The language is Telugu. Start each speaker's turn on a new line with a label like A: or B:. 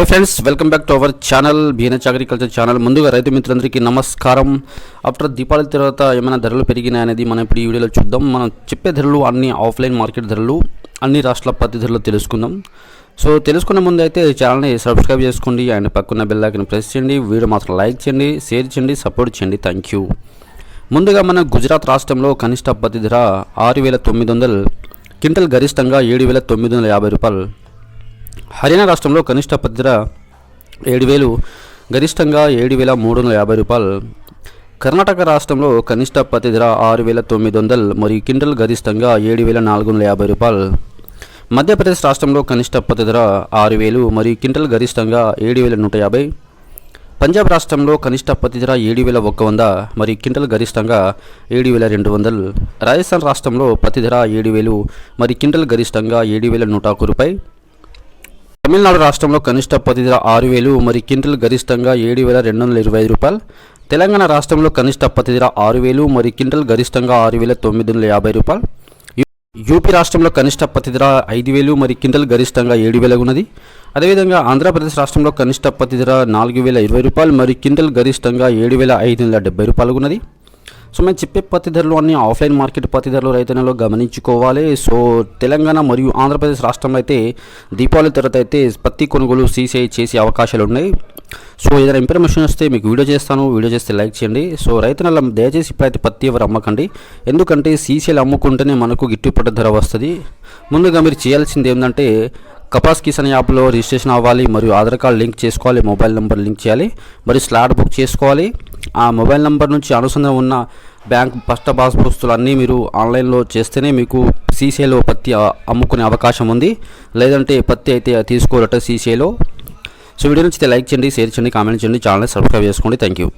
A: Friends, welcome back to our channel BNH agriculture channel. ముందుగా రైతు మిత్రులందరికీ నమస్కారం. ఆఫ్టర్ దీపావళి తర్వాత ఏమైనా ధరలు పెరిగినాయి అనేది మనం ఇప్పుడు ఈ వీడియోలో చూద్దాం. మనం చెప్పే ధరలు అన్ని ఆఫ్లైన్ మార్కెట్ ధరలు, అన్ని రాష్ట్రాల పత్తి ధరలు తెలుసుకుందాం. సో తెలుసుకునే ముందు అయితే ఛానల్ని సబ్స్క్రైబ్ చేసుకోండి అండ్ పక్కన బెల్ ఐకాన్ ప్రెస్ చేయండి. వీడియో మాత్రం లైక్ చేయండి, షేర్ చేయండి, సపోర్ట్ చేయండి. Thank you. ముందుగా మన గుజరాత్ రాష్ట్రంలో కనిష్ట పత్తి ధర 6,900, క్వింటల్ గరిష్టంగా 7,950 రూపాయలు. హర్యానా రాష్ట్రంలో కనిష్ట పత్తి ధర 7,000, గరిష్టంగా 7,350 రూపాయలు. కర్ణాటక రాష్ట్రంలో కనిష్ట పత్తి ధర 6,900 మరియు క్వింటల్ గరిష్టంగా 7,450 రూపాయలు. మధ్యప్రదేశ్ రాష్ట్రంలో కనిష్ట పత్తి ధర 6,000 మరియు క్వింటల్ గరిష్టంగా 7,150. పంజాబ్ రాష్ట్రంలో కనిష్ట పత్తి ధర 7,100 మరియు క్వింటల్ గరిష్టంగా 7,200. రాజస్థాన్ రాష్ట్రంలో పత్తి ధర 7,000 మరియు క్వింటల్ గరిష్టంగా 7,101 రూపాయి. తమిళనాడు రాష్ట్రంలో కనిష్ట పత్తి ధర 6,000 మరియు క్వింటల్ గరిష్టంగా 7,225 రూపాయలు. తెలంగాణ రాష్ట్రంలో కనిష్ట పత్తి ధర 6,000 మరియు క్వింటల్ గరిష్టంగా 6,950 రూపాయలు. యూపీ రాష్ట్రంలో కనిష్ట పత్తి ధర 5,000 మరియు క్వింటల్ గరిష్టంగా 7,000 ఉన్నది. అదేవిధంగా ఆంధ్రప్రదేశ్ రాష్ట్రంలో కనిష్ట పత్తి ధర 4,020 రూపాయలు మరియు క్వింటల్ గరిష్టంగా 7,570 రూపాయలు ఉన్నది. సో మేము చెప్పే పత్తి ధరలు అన్ని ఆఫ్లైన్ మార్కెట్ పత్తి ధరలు రైతులలో గమనించుకోవాలి. సో తెలంగాణ మరియు ఆంధ్రప్రదేశ్ రాష్ట్రంలో అయితే దీపావళి తర్వాత అయితే పత్తి కొనుగోలు సీసీఐ చేసే అవకాశాలు ఉన్నాయి. సో ఏదైనా ఇన్ఫర్మేషన్ వస్తే మీకు వీడియో చేస్తాను, వీడియో చేస్తే లైక్ చేయండి. సో రైతుల దయచేసి ఇప్పుడైతే పత్తి ఎవరు అమ్మకండి, ఎందుకంటే సీసీఐలు అమ్ముకుంటేనే మనకు గిట్టుబాటు ధర వస్తుంది. ముందుగా మీరు చేయాల్సింది ఏంటంటే కపాస్ కిసాన్ యాప్లో రిజిస్ట్రేషన్ అవ్వాలి మరియు ఆధార్ కార్డు లింక్ చేసుకోవాలి, మొబైల్ నెంబర్ లింక్ చేయాలి మరియు స్లాట్ బుక్ చేసుకోవాలి. ఆ మొబైల్ నెంబర్ నుంచి అనుసంధానం ఉన్న బ్యాంక్ ఫస్ట్ పాస్ పుస్తకాలు అన్నీ మీరు ఆన్లైన్లో చేస్తేనే మీకు సీసీఐలో పత్తి అమ్ముకునే అవకాశం ఉంది. లేదంటే పత్తి అయితే తీసుకోవాలట సీసీఐలో. సో వీడియో నుంచి లైక్ చేయండి, షేర్ చేయండి, కామెంట్ చేయండి, ఛానల్ని సబ్స్క్రైబ్ చేసుకోండి. Thank you.